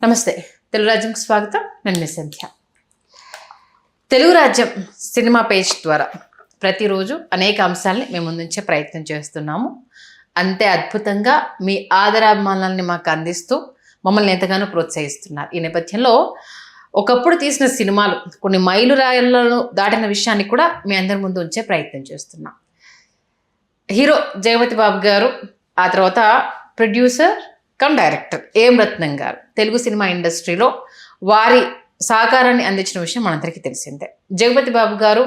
నమస్తే తెలుగు రాజ్యంకి స్వాగతం. నేను మీ సంధ్య. తెలుగు రాజ్యం సినిమా పేజ్ ద్వారా ప్రతిరోజు అనేక అంశాలని మేము ముందుంచే ప్రయత్నం చేస్తున్నాము. అంతే అద్భుతంగా మీ ఆదరాభిమానాలని మాకు అందిస్తూ మమ్మల్ని ఎంతగానో ప్రోత్సహిస్తున్నారు. ఈ నేపథ్యంలో ఒకప్పుడు తీసిన సినిమాలు కొన్ని మైలురాళ్లను దాటిన విషయాన్ని కూడా మీ అందరి ముందు ఉంచే ప్రయత్నం చేస్తున్నాం. హీరో జగపతి బాబు గారు, ఆ తర్వాత ప్రొడ్యూసర్ కమ్ డైరెక్టర్ ఏం రత్నం గారు తెలుగు సినిమా ఇండస్ట్రీలో వారి సహకారాన్ని అందించిన విషయం మనందరికీ తెలిసిందే. జగపతి బాబు గారు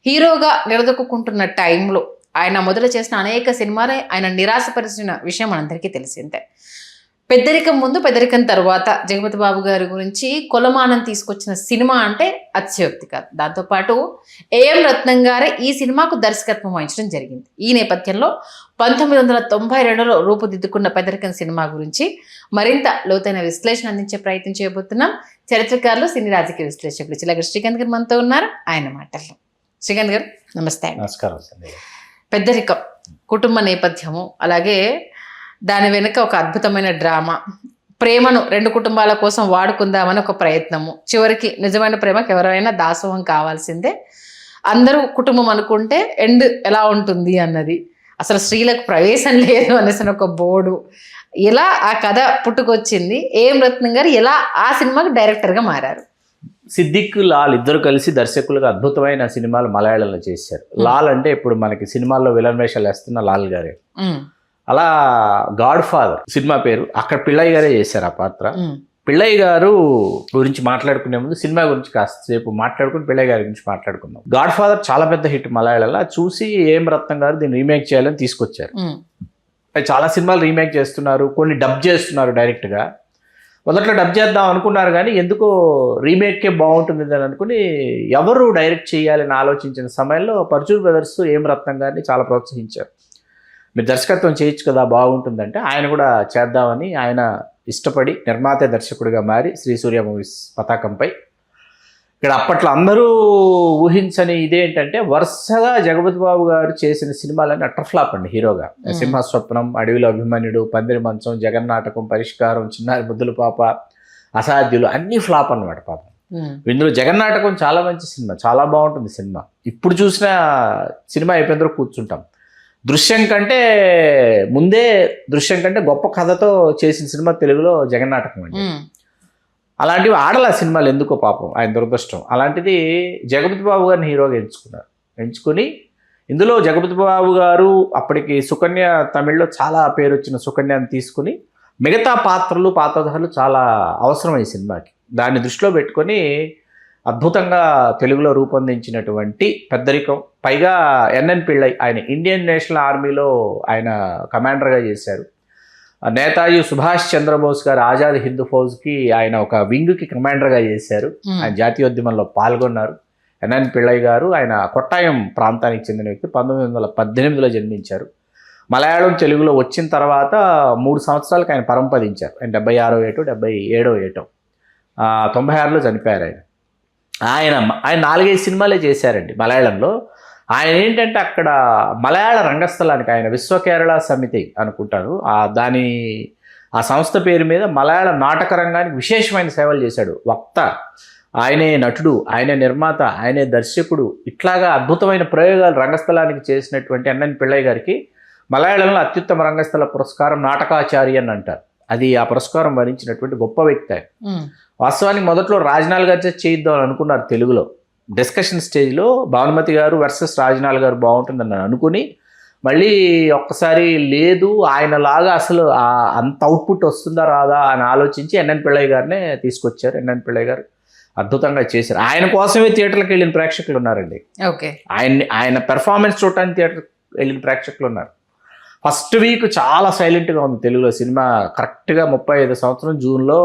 హీరోగా నిలదొక్కుంటున్న టైంలో ఆయన మొదలు చేసిన అనేక సినిమాలే ఆయన నిరాశపరిచిన విషయం మనందరికీ తెలిసిందే. పెద్దరికం ముందు పెద్దరికం తర్వాత జగపతి బాబు గారి గురించి కొలమానం తీసుకొచ్చిన సినిమా అంటే అతిశయోక్తి కాదు. దాంతోపాటు ఏఎం రత్నం గారే ఈ సినిమాకు దర్శకత్వం వహించడం జరిగింది. ఈ నేపథ్యంలో 1992లో రూపుదిద్దుకున్న పెద్దరికం సినిమా గురించి మరింత లోతైన విశ్లేషణ అందించే ప్రయత్నం చేయబోతున్నాం. చరిత్రకారులు, సినీ రాజకీయ విశ్లేషకులు చిలక శ్రీకాంత్ గారు మనతో ఉన్నారు. ఆయన మాటల్లో శ్రీకాంత్ గారు నమస్తే. నమస్కారం. పెద్దరికం కుటుంబ నేపథ్యము, అలాగే దాని వెనుక ఒక అద్భుతమైన డ్రామా, ప్రేమను రెండు కుటుంబాల కోసం వాడుకుందామని ఒక ప్రయత్నము, చివరికి నిజమైన ప్రేమకు ఎవరైనా దాసోహం కావాల్సిందే, అందరూ కుటుంబం అనుకుంటే ఎండ్ ఎలా ఉంటుంది అన్నది, అసలు స్త్రీలకు ప్రవేశం లేదు అనేసి ఒక బోర్డు, ఇలా ఆ కథ పుట్టుకొచ్చింది. ఏం రత్నం గారు ఎలా ఆ సినిమాకి డైరెక్టర్గా మారారు? సిద్దిక్, లాల్ ఇద్దరు కలిసి దర్శకులుగా అద్భుతమైన సినిమాలు మలయాళంలో చేశారు. లాల్ అంటే ఇప్పుడు మనకి సినిమాల్లో విలన్ వేషాలు వేస్తున్న లాల్ గారే. అలా గాడ్ ఫాదర్ సినిమా పేరు, అక్కడ పిళ్ళయ్య గారే చేశారు ఆ పాత్ర. పిళ్ళయ్య గారు గురించి మాట్లాడుకునే ముందు సినిమా గురించి కాసేపు మాట్లాడుకుని పిళ్ళయ్య గారి గురించి మాట్లాడుకుందాం. గాడ్ ఫాదర్ చాలా పెద్ద హిట్ మలయాళంలో. చూసి ఏం రత్నం గారు దీన్ని రీమేక్ చేయాలని తీసుకొచ్చారు. చాలా సినిమాలు రీమేక్ చేస్తున్నారు, కొన్ని డబ్ చేస్తున్నారు డైరెక్ట్గా. మొదట్లో డబ్ చేద్దాం అనుకున్నారు కానీ ఎందుకో రీమేక్కే బాగుంటుంది అని అనుకుని ఎవరు డైరెక్ట్ చేయాలని ఆలోచించిన సమయంలో పర్చూర్ బ్రదర్స్ ఏం రత్నం గారిని చాలా ప్రోత్సహించారు. మీరు దర్శకత్వం చేయొచ్చు కదా, బాగుంటుందంటే ఆయన కూడా చేద్దామని ఆయన ఇష్టపడి నిర్మాత దర్శకుడిగా మారి శ్రీ సూర్య మూవీస్ పతాకంపై ఇక్కడ అప్పట్లో అందరూ ఊహించని ఇదేంటంటే వరుసగా జగపతి బాబు గారు చేసిన సినిమాలన్నీ అటర్ ఫ్లాప్ అండి. హీరోగా సింహస్వప్నం, అడవిలో అభిమన్యుడు, పందిరి మంచం, జగన్నాటకం, పరిష్కారం, చిన్నారి ముద్దుల పాప, అసాధ్యులు అన్నీ ఫ్లాప్ అన్నమాట పాపం. ఇందులో జగన్నాటకం చాలా మంచి సినిమా, చాలా బాగుంటుంది సినిమా. ఇప్పుడు చూసిన సినిమా అయిపోయిన కూర్చుంటాం. దృశ్యం కంటే ముందే, దృశ్యం కంటే గొప్ప కథతో చేసిన సినిమా తెలుగులో జగన్నాటకం అండి. అలాంటివి ఆడల సినిమాలు ఎందుకో పాపం, ఆయన దురదృష్టం. అలాంటిది జగపతి బాబు గారిని హీరోగా ఎంచుకుని ఇందులో జగపతి బాబు గారు అప్పటికి సుకన్య, తమిళ్లో చాలా పేరు వచ్చిన సుకన్యని తీసుకుని మిగతా పాత్రధారులు చాలా అవసరం ఈ సినిమాకి. దాన్ని దృష్టిలో పెట్టుకొని అద్భుతంగా తెలుగులో రూపొందించినటువంటి పెద్దరికం. పైగా ఎన్ఎన్ పిళ్ళై, ఆయన ఇండియన్ నేషనల్ ఆర్మీలో ఆయన కమాండర్గా చేశారు. నేతాజీ సుభాష్ చంద్రబోస్ గారు ఆజాద్ హిందూ ఫౌజ్కి ఆయన ఒక వింగ్కి కమాండర్గా చేశారు. ఆయన జాతీయోద్యమంలో పాల్గొన్నారు. ఎన్ఎన్ పిళ్ళై గారు ఆయన కొట్టాయం ప్రాంతానికి చెందిన వ్యక్తి. 1918లో జన్మించారు. మలయాళం తెలుగులో వచ్చిన తర్వాత 3 సంవత్సరాలకు ఆయన పరంపదించారు. ఆయన 76వ ఏటో 77వ ఏటో 96లో చనిపోయారు. ఆయన 4-5 సినిమాలే చేశారండి మలయాళంలో. ఆయన ఏంటంటే అక్కడ మలయాళ రంగస్థలానికి ఆయన విశ్వ కేరళ సమితి అనుకుంటారు, ఆ సంస్థ పేరు మీద మలయాళ నాటక రంగానికి విశేషమైన సేవలు చేశాడు. వక్త ఆయనే, నటుడు ఆయనే, నిర్మాత ఆయనే, దర్శకుడు. ఇట్లాగా అద్భుతమైన ప్రయోగాలు రంగస్థలానికి చేసినటువంటి ఎన్ఎన్ పిళ్ళై గారికి మలయాళంలో అత్యుత్తమ రంగస్థల పురస్కారం నాటకాచార్య అని అంటారు. అది ఆ పురస్కారం వరించినటువంటి గొప్ప వ్యక్తి ఆయన. వాస్తవానికి మొదట్లో రాజనాల్ గారు చేయిద్దాం అనుకున్నారు తెలుగులో. డిస్కషన్ స్టేజ్లో భానుమతి గారు వర్సెస్ రాజనాల్ గారు బాగుంటుందని అనుకుని మళ్ళీ ఒక్కసారి లేదు, ఆయనలాగా అసలు అంత అవుట్పుట్ వస్తుందా రాదా అని ఆలోచించి ఎన్ఎన్ పిళ్ళై గారినే తీసుకొచ్చారు. ఎన్ఎన్ పిళ్ళై గారు అద్భుతంగా చేశారు. ఆయన కోసమే థియేటర్కి వెళ్ళిన ప్రేక్షకులు ఉన్నారండి. ఓకే, ఆయన పెర్ఫార్మెన్స్ చూడటానికి థియేటర్కి వెళ్ళిన ప్రేక్షకులు ఉన్నారు. ఫస్ట్ వీక్ చాలా సైలెంట్గా ఉంది తెలుగులో సినిమా. కరెక్ట్గా 35 సంవత్సరం జూన్లో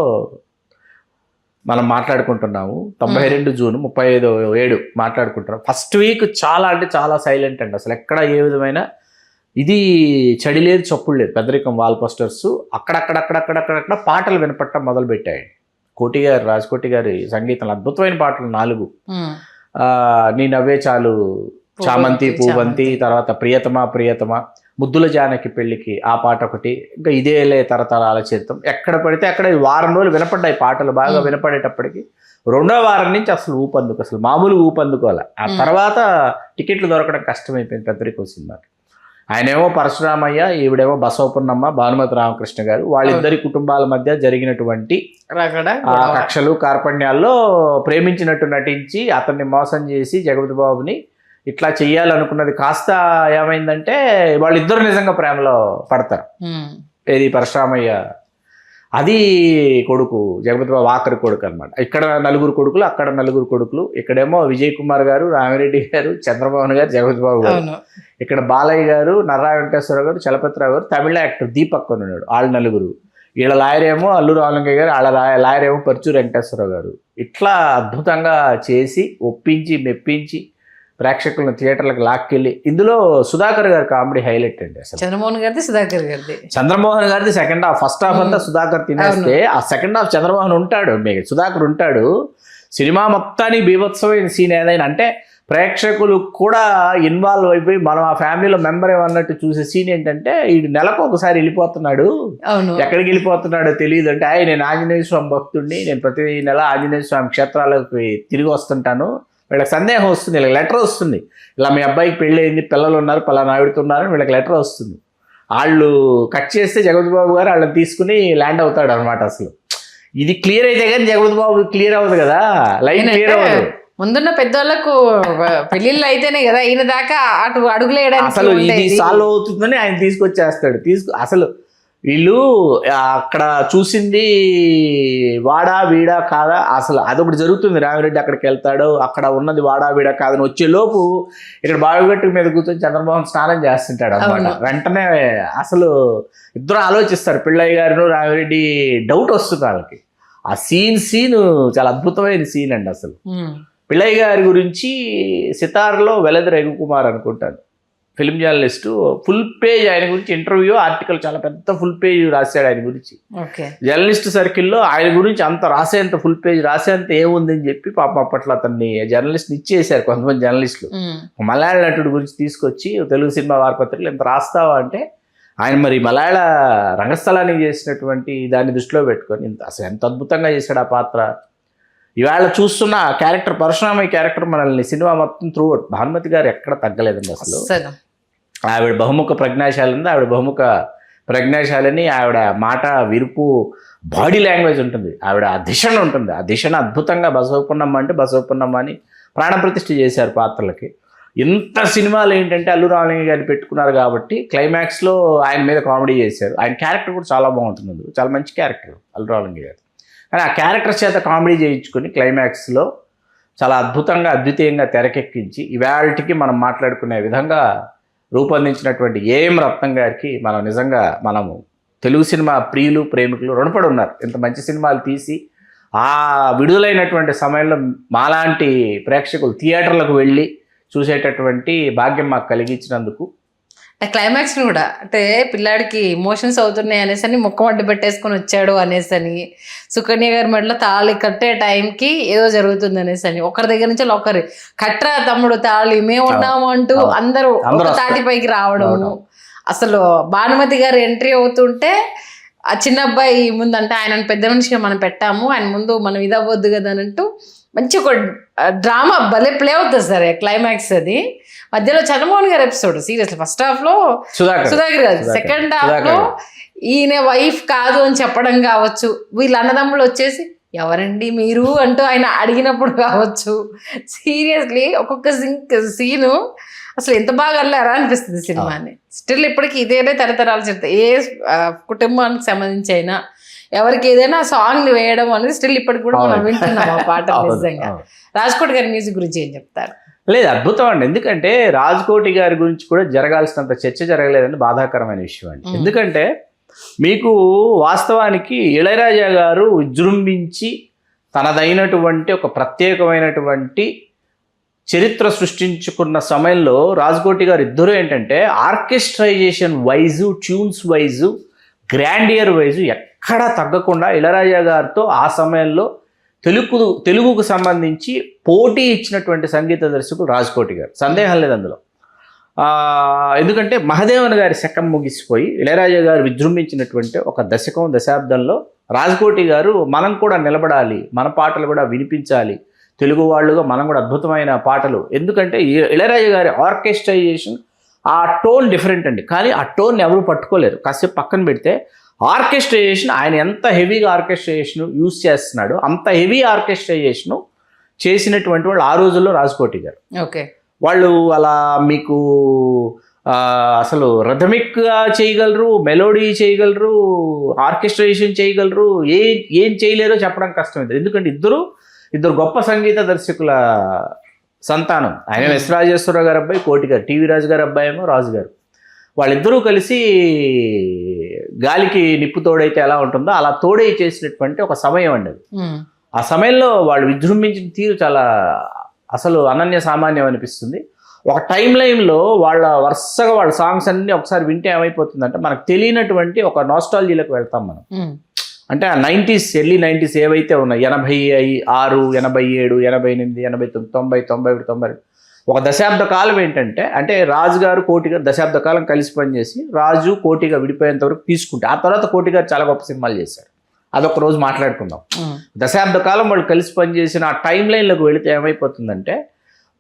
మనం మాట్లాడుకుంటున్నాము. 92 జూన్ 35 మాట్లాడుకుంటున్నాం. ఫస్ట్ వీక్ చాలా అంటే చాలా సైలెంట్ అండి. అసలు ఎక్కడ ఏ విధమైన ఇది చడి లేదు, చప్పుడు లేదు. పెద్దరికం వాల్ పోస్టర్స్ అక్కడక్కడ పాటలు వినపడటం మొదలుపెట్టాయి. రాజకోటి గారి సంగీతంలో అద్భుతమైన పాటలు 4. నీ నవ్వే చాలు, చామంతి పూవంతి, తర్వాత ప్రియతమా, ముద్దుల జానకి పెళ్ళికి ఆ పాట ఒకటి, ఇంకా ఇదేలే తరతరాల చరిత్రం, ఎక్కడ పడితే అక్కడ వారం రోజులు వినపడ్డాయి పాటలు. బాగా వినపడేటప్పటికి రెండో వారం నుంచి అసలు ఊపందుకు, అసలు మామూలు ఊపందుకోవాలి. ఆ తర్వాత టికెట్లు దొరకడం కష్టమైపోయింది పెద్దరికో సినిమాకి. ఆయనేమో పరశురామయ్య, ఈవిడేమో బసవపున్నమ్మ, భానుమతి రామకృష్ణ గారు, వాళ్ళిద్దరి కుటుంబాల మధ్య జరిగినటువంటి కక్షలు కార్పణ్యాల్లో ప్రేమించినట్టు నటించి అతన్ని మోసం చేసి జగపతి బాబుని ఇట్లా చెయ్యాలనుకున్నది కాస్త ఏమైందంటే వాళ్ళిద్దరు నిజంగా ప్రేమలో పడతారు. ఏది పరశురామయ్య అది కొడుకు, జగపతి బాబు ఆఖరి కొడుకు అనమాట. ఇక్కడ నలుగురు కొడుకులు, అక్కడ నలుగురు కొడుకులు. ఇక్కడేమో విజయ్ కుమార్ గారు, రామిరెడ్డి గారు, చంద్రమోహన్ గారు, జగపతి బాబు గారు. ఇక్కడ బాలయ్య గారు, నర్రా వెంకటేశ్వర గారు, చలపతిరావు గారు, తమిళ యాక్టర్ దీపక్ అని ఉన్నాడు. వాళ్ళు నలుగురు. వీళ్ళ లాయర్ ఏమో అల్లు రామలింగయ్య గారు, వాళ్ళ లాయర్ ఏమో పరుచూరు వెంకటేశ్వరరావు గారు. ఇట్లా అద్భుతంగా చేసి ఒప్పించి మెప్పించి ప్రేక్షకులను థియేటర్లకు లాక్కెళ్ళి, ఇందులో సుధాకర్ గారి కామెడీ హైలైట్ అండి. అసలు చంద్రమోహన్ గారిది, సుధాకర్ గారిది. చంద్రమోహన్ గారిది సెకండ్ హాఫ్, ఫస్ట్ హాఫ్ అంతా సుధాకర్ తినేస్తే ఆ సెకండ్ హాఫ్ చంద్రమోహన్ ఉంటాడు, సుధాకర్ ఉంటాడు. సినిమా మొత్తానికి బీభత్సమైన సీన్ ఏదైనా అంటే ప్రేక్షకులు కూడా ఇన్వాల్వ్ అయిపోయి మనం ఆ ఫ్యామిలీలో మెంబర్ ఏమన్నట్టు చూసే సీన్ ఏంటంటే, ఈ నెలకు ఒకసారి వెళ్ళిపోతున్నాడు, ఎక్కడికి వెళ్ళిపోతున్నాడో తెలియదు అంటే, నేను ఆంజనేయ స్వామి భక్తుడిని, నేను ప్రతి నెల ఆంజనేయ స్వామి క్షేత్రాలకు తిరిగి వస్తుంటాను. వీళ్ళకి సందేహం వస్తుంది, వీళ్ళకి లెటర్ వస్తుంది, ఇలా మీ అబ్బాయికి పెళ్ళి అయింది, పిల్లలు ఉన్నారు, పలానా ఆవిడుతున్నారు, వీళ్ళకి లెటర్ వస్తుంది. వాళ్ళు కట్ చేస్తే జగపతి బాబు గారు వాళ్ళని తీసుకుని ల్యాండ్ అవుతాడు అనమాట. అసలు ఇది క్లియర్ అయితే కానీ జగపతి బాబు క్లియర్ అవ్వదు కదా, లైన్ క్లియర్ అవ్వదు. ముందున్న పెద్దవాళ్ళకు పెళ్లిళ్ళు అయితేనే కదా ఈయన దాకా అటు అడుగులేయడానికి. అసలు ఇది సాల్వ్ అవుతుందని ఆయన తీసుకొచ్చేస్తాడు. అసలు వీళ్ళు అక్కడ చూసింది వాడా వీడా కాదా, అసలు అదొకటి జరుగుతుంది. రామిరెడ్డి అక్కడికి వెళ్తాడు, అక్కడ ఉన్నది వాడా వీడా కాదని వచ్చేలోపు ఇక్కడ బావిగట్టు మీద కూర్చొని చంద్రమోహన్ స్నానం చేస్తుంటాడు అన్నమాట. వెంటనే అసలు ఇద్దరు ఆలోచిస్తారు, పిల్లయ్య గారు రామిరెడ్డి. డౌట్ వస్తుంది వాళ్ళకి. ఆ సీన్ చాలా అద్భుతమైన సీన్ అండి. అసలు పిల్లయ్య గారి గురించి సితార్లో వెలది రఘుకుమార్ అనుకుంటాను, ఫిల్మ్ జర్నలిస్టు, ఫుల్ పేజ్ ఆయన గురించి ఇంటర్వ్యూ ఆర్టికల్, చాలా పెద్ద ఫుల్ పేజ్ రాశాడు ఆయన గురించి. జర్నలిస్ట్ సర్కిల్లో ఆయన గురించి అంత రాసేంత ఫుల్ పేజ్ రాసేంత ఏముందని చెప్పి పాపం అప్పట్లో అతన్ని జర్నలిస్ట్ ఇచ్చేసారు కొంతమంది జర్నలిస్టులు. మలయాళ నటుడి గురించి తీసుకొచ్చి తెలుగు సినిమా వారపత్రికలు ఎంత రాస్తావా అంటే, ఆయన మరి మలయాళ రంగస్థలానికి చేసినటువంటి దాన్ని దృష్టిలో పెట్టుకొని అసలు ఎంత అద్భుతంగా చేశాడు ఆ పాత్ర. ఇవాళ చూస్తున్న క్యారెక్టర్, పరశురామయ్య క్యారెక్టర్ మనల్ని సినిమా మొత్తం త్రూ భానుమతి గారు ఎక్కడ తగ్గలేదండి. అసలు ఆవిడ బహుముఖ ప్రజ్ఞాశాలి ఉంది, ఆవిడ బహుముఖ ప్రజ్ఞాశాలిని, ఆవిడ మాట విరుపు, బాడీ లాంగ్వేజ్ ఉంటుంది, ఆవిడ ఆ దిశను ఉంటుంది. ఆ దిశను అద్భుతంగా బసవపున్నమ్మ అంటే బసవపున్నమ్మ అని ప్రాణప్రతిష్ఠ చేశారు పాత్రలకి. ఇంత సినిమాలు ఏంటంటే అల్లు రామలింగ గారిని పెట్టుకున్నారు కాబట్టి క్లైమాక్స్లో ఆయన మీద కామెడీ చేశారు. ఆయన క్యారెక్టర్ కూడా చాలా బాగుంటుంది, చాలా మంచి క్యారెక్టర్ అల్లు రామలింగ గారు. కానీ ఆ క్యారెక్టర్ చేత కామెడీ చేయించుకొని క్లైమాక్స్లో చాలా అద్భుతంగా అద్వితీయంగా తెరకెక్కించి ఇవాళకి మనం మాట్లాడుకునే విధంగా రూపొందించినటువంటి ఏఎం రత్నం గారికి మనం నిజంగా మనము తెలుగు సినిమా ప్రియులు ప్రేమికులు రుణపడి ఉన్నారు. ఇంత మంచి సినిమాలు తీసి ఆ విడుదలైనటువంటి సమయంలో మాలాంటి ప్రేక్షకులు థియేటర్లకు వెళ్ళి చూసేటటువంటి భాగ్యం మాకు కలిగించినందుకు. క్లైమాక్స్ కూడా అంటే పిల్లాడికి ఇమోషన్స్ అవుతున్నాయి అనేసి అని ముఖం అడ్డు పెట్టేసుకొని వచ్చాడు అనేసి అని, సుకన్య గారి మెడలో తాళి కట్టే టైంకి ఏదో జరుగుతుంది అనేసి అని, ఒకరి దగ్గర నుంచి ఒకరి కట్రా తమ్ముడు తాళి మేము ఉన్నాము అంటూ అందరూ ఒక తాటిపైకి రావడము. అసలు భానుమతి గారు ఎంట్రీ అవుతుంటే ఆ చిన్న అబ్బాయి ముందు అంటే ఆయన పెద్ద మనిషిగా మనం పెట్టాము, ఆయన ముందు మనం ఇది అవ్వద్దు కదా అని అంటూ మంచి ఒక డ్రామా భలే ప్లే అవుతుంది సార్ క్లైమాక్స్. అది మధ్యలో చంద్రమోహన్ గారు ఎపిసోడ్ సీరియస్లీ ఫస్ట్ హాఫ్ లో సుధాకర్ గారు, సెకండ్ హాఫ్ లో ఈయన వైఫ్ కాదు అని చెప్పడం కావచ్చు, వీళ్ళ అన్నదమ్ములు వచ్చేసి ఎవరండి మీరు అంటూ ఆయన అడిగినప్పుడు కావచ్చు, సీరియస్లీ ఒక్కొక్క సీను అసలు ఎంత బాగా అల్లారా అనిపిస్తుంది సినిమాని. స్టిల్ ఇప్పటికి ఇదేనే తరతరాలు చెప్తాయి, ఏ కుటుంబానికి సంబంధించి అయినా ఎవరికి ఏదైనా సాంగ్ వేయడం అనేది స్టిల్ ఇప్పటికి కూడా మనం వింటున్నాం ఆ పాట. నిజంగా రాజ్కోటి గారి మ్యూజిక్ గురించి ఏం చెప్తారు? లేదు, అద్భుతం అండి. ఎందుకంటే రాజ్కోటి గారి గురించి కూడా జరగాల్సినంత చర్చ జరగలేదని బాధాకరమైన విషయం అండి. ఎందుకంటే మీకు వాస్తవానికి ఇళయరాజా గారు విజృంభించి తనదైనటువంటి ఒక ప్రత్యేకమైనటువంటి చరిత్ర సృష్టించుకున్న సమయంలో రాజ్కోటి గారు ఇద్దరు ఏంటంటే orchestrisation wise, tunes wise, grandeur wise ఎక్కడా తగ్గకుండా ఇళయరాజా గారితో ఆ సమయంలో తెలుగుకు సంబంధించి పోటీ ఇచ్చినటువంటి సంగీత దర్శకుడు రాజ్కోటి గారు, సందేహం లేదు అందులో. ఎందుకంటే మహదేవన్ గారి శకం ముగిసిపోయి ఇళయరాజా గారు విజృంభించినటువంటి ఒక దశాబ్దంలో రాజకోటి గారు మనం కూడా నిలబడాలి, మన పాటలు కూడా వినిపించాలి, తెలుగు వాళ్ళుగా మనం కూడా అద్భుతమైన పాటలు. ఎందుకంటే ఇళయరాజా గారి ఆర్కెస్ట్రైజేషన్ ఆ టోన్ డిఫరెంట్ అండి, కానీ ఆ టోన్ ఎవరు పట్టుకోలేరు. కాసేపు పక్కన పెడితే ఆర్కెస్ట్రైజేషన్, ఆయన ఎంత హెవీగా ఆర్కెస్ట్రైజేషన్ యూజ్ చేస్తున్నాడు, అంత హెవీ ఆర్కెస్ట్రైజేషన్ చేసినటువంటి వాళ్ళు ఆ రోజుల్లో రాజకోటి గారు. ఓకే, వాళ్ళు అలా మీకు అసలు రథమిక్గా చేయగలరు, మెలోడీ చేయగలరు, ఆర్కెస్ట్రేషన్ చేయగలరు, ఏం చేయలేరో చెప్పడం కష్టమైంది. ఎందుకంటే ఇద్దరు గొప్ప సంగీత దర్శకుల సంతానం. ఆయన ఎస్ రాజేశ్వరరావు గారు అబ్బాయి కోటి గారు, టీవీ రాజు గారు అబ్బాయి ఏమో రాజు గారు. వాళ్ళిద్దరూ కలిసి గాలికి నిప్పు తోడైతే ఎలా ఉంటుందో అలా తోడై చేసినటువంటి ఒక సమయం అండి అది. ఆ సమయంలో వాళ్ళు విజృంభించిన తీరు చాలా అసలు అనన్య సామాన్యం అనిపిస్తుంది. ఒక టైం లైన్లో వరుసగా వాళ్ళ సాంగ్స్ అన్నీ ఒకసారి వింటే ఏమైపోతుందంటే మనకు తెలియనటువంటి ఒక నాస్టాలజీలోకి వెళ్తాం మనం. అంటే ఆ 90s ఎర్లీ 90s ఏవైతే ఉన్నాయి, 86, 87, 88, 89, 90, 91, 92 ఒక దశాబ్ద కాలం ఏంటంటే, అంటే రాజు గారు కోటి గారు దశాబ్ద కాలం కలిసి పనిచేసి రాజు కోటిగా విడిపోయేంత వరకు తీసుకుంటే ఆ తర్వాత కోటి గారు చాలా గొప్ప సినిమాలు చేశారు. అదొక రోజు మాట్లాడుకుందాం. దశాబ్ద కాలం వాళ్ళు కలిసి పనిచేసిన ఆ టైం లైన్లోకి వెళితే ఏమైపోతుందంటే,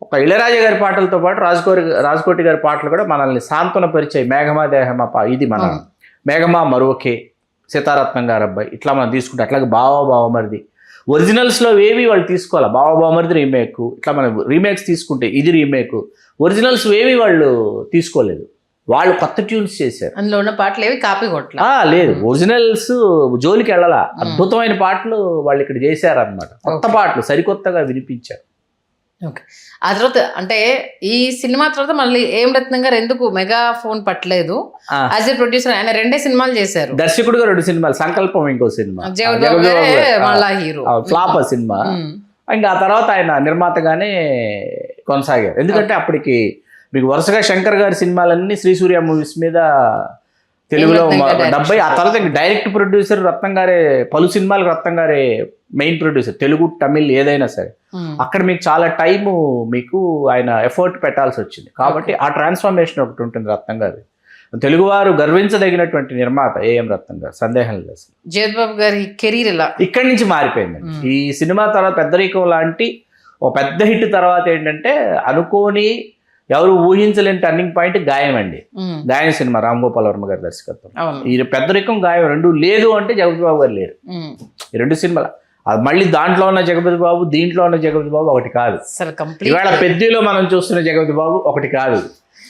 ఒక ఇళయరాజా గారి పాటలతో పాటు రాజకోటి గారి పాటలు కూడా మనల్ని సాంత్వన పరిచయం. మేఘమా దేహమా ఇది మన మేఘమా మరొకే, సీతారత్నం గారు అబ్బాయి, ఇట్లా మనం తీసుకుంటే అట్లాగే బావమరిది ఒరిజినల్స్లో ఏవి వాళ్ళు తీసుకోవాలి. బావమరిది రీమేక్, ఇట్లా మనం రీమేక్స్ తీసుకుంటే ఇది రీమేక్, ఒరిజినల్స్ ఏవి వాళ్ళు తీసుకోలేదు, వాళ్ళు కొత్త ట్యూన్స్ చేశారు. అందులో ఉన్న పాటలు ఏవి కాపీ కొట్ల లేదు, ఒరిజినల్స్ జోలికి వెళ్ళాలా, అద్భుతమైన పాటలు వాళ్ళు ఇక్కడ చేశారనమాట. కొత్త పాటలు సరికొత్తగా వినిపించారు. ఓకే, ఆ తర్వాత అంటే ఈ సినిమా తర్వాత మళ్ళీ ఏం రత్నం గారు ఎందుకు మెగా ఫోన్ పట్టలేదు? యాజ్ ఏ ప్రొడ్యూసర్ ఆయన 2 సినిమాలు చేశారు. దర్శకుడుగా 2 సినిమాలు, సంకల్పం ఇంకో సినిమా, మళ్ళా హీరో ఫ్లాప్ ఆ సినిమా. ఇంకా ఆ తర్వాత ఆయన నిర్మాతగానే కొనసాగారు. ఎందుకంటే అప్పటికి మీకు వరుసగా శంకర్ గారి సినిమాలన్నీ శ్రీ సూర్య మూవీస్ మీద తెలుగులో 70. ఆ తర్వాత ఇంక డైరెక్ట్ ప్రొడ్యూసర్ రత్నం గారే, పలు సినిమాలకు రత్నం గారే మెయిన్ ప్రొడ్యూసర్, తెలుగు తమిళ్ ఏదైనా సరే. అక్కడ మీకు చాలా టైము మీకు ఆయన ఎఫర్ట్ పెట్టాల్సి వచ్చింది. కాబట్టి ఆ ట్రాన్స్ఫర్మేషన్ ఒకటి ఉంటుంది రత్నం గారు. తెలుగువారు గర్వించదగినటువంటి నిర్మాత ఏఎం రత్నం గారు, సందేహం లేదు. జగపతి గారి కెరీర్ ఇలా ఇక్కడి నుంచి మారిపోయింది. ఈ సినిమా తర్వాత పెద్దరికం లాంటి ఒక పెద్ద హిట్ తర్వాత ఏంటంటే అనుకోని ఎవరు ఊహించలేని టర్నింగ్ పాయింట్ గాయం అండి. గాయం సినిమా, రామ్ గోపాల్ వర్మ గారి దర్శకత్వం. ఈ పెద్దరికం గాయం 2 లేదు అంటే జగపతి బాబు గారు లేరు. ఈ 2 సినిమాలు మళ్ళీ దాంట్లో ఉన్న జగపతి బాబు, దీంట్లో ఉన్న జగపతి బాబు ఒకటి కాదు. ఇవాళ పెద్దిలో మనం చూస్తున్న జగపతి బాబు ఒకటి కాదు,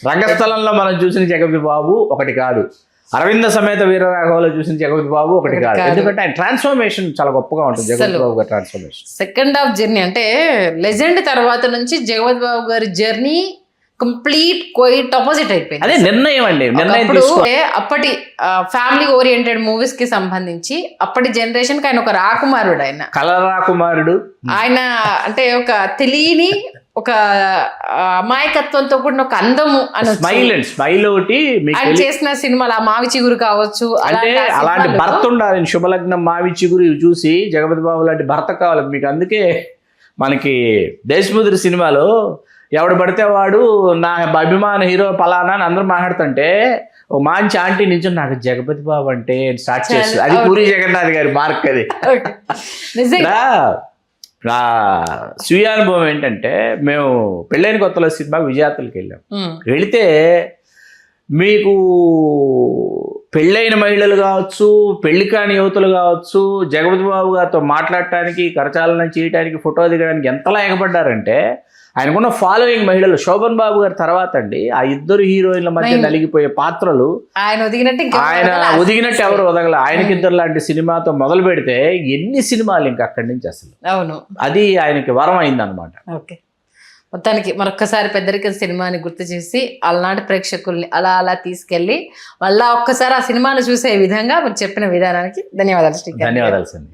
రంగస్థలంలో మనం చూసిన జగపతి బాబు ఒకటి కాదు, అరవింద సమేత వీరరాఘవలో చూసిన జగపతి బాబు ఒకటి కాదు. ఎందుకంటే ఆయన ట్రాన్స్ఫర్మేషన్ చాలా గొప్పగా ఉంటుంది. జగపతి బాబు గారి ట్రాన్స్ఫర్మేషన్ సెకండ్ హాఫ్ జర్నీ అంటే లెజెండ్ తర్వాత నుంచి జగపతి బాబు గారి జర్నీ కంప్లీట్ క్వైట్ ఆపోజిట్ అయిపోయింది. అదే నిర్ణయం అండి. అప్పటి ఫ్యామిలీ ఓరియంటెడ్ మూవీస్ కి సంబంధించి అప్పటి జనరేషన్ కి ఆయన ఒక రాకుమారుడు, ఆయన కలరాకుమారుడు. ఆయన అంటే ఒక తెలియని ఒక అమాయకత్వంతో కూడిన ఒక అందము అని స్మైల్ ఒకటి ఆయన చేసిన సినిమాలు, ఆ మావి చిగురు కావచ్చు, అంటే అలాంటి భర్త ఉండాలి. శుభలగ్నం, మావి చిగురు చూసి జగపతి బాబు లాంటి భర్త కావాలి మీకు. అందుకే మనకి దేశముద్రి సినిమాలో ఎవడు పడితే వాడు నా అభిమాన హీరో పలానా అని అందరూ మాట్లాడుతుంటే ఓ మంచి ఆంటీ నుంచి నాకు జగపతి బాబు అంటే స్టార్ట్ చేస్తుంది. అది పూరి జగన్నాథ్ గారి మార్క్. అది నా స్వీయ అనుభవం ఏంటంటే, మేము పెళ్ళైన కొత్తలో సినిమాకి విజయాతలకి వెళ్ళాం. వెళితే మీకు పెళ్ళైన మహిళలు కావచ్చు, పెళ్లి కాని యువతులు కావచ్చు, జగపతి బాబు గారితో మాట్లాడటానికి, కరచాలనం చేయడానికి, ఫోటో దిగడానికి ఎంతలా ఎగబడ్డారంటే, ఆయనకున్న ఫాలోయింగ్ మహిళలు. శోభన్ బాబు గారి తర్వాత అండి ఆ 2 హీరోయిన్ల మధ్య నలిగిపోయే పాత్రలు ఆయన ఒదిగినట్టు ఎవరు వదగల. ఆయనకి 2 లాంటి సినిమాతో మొదలు పెడితే ఎన్ని సినిమాలు ఇంకా అక్కడి నుంచి అసలు. అవును, అది ఆయనకి వరం అయిందనమాట. ఓకే, మొత్తానికి మరొక్కసారి పెద్దరికం సినిమాని గుర్తు చేసి అలనాటి ప్రేక్షకుల్ని అలా తీసుకెళ్ళి మళ్ళా ఒక్కసారి ఆ సినిమాను చూసే విధంగా మీరు చెప్పిన విధానానికి ధన్యవాదాలు. ధన్యవాదాలు.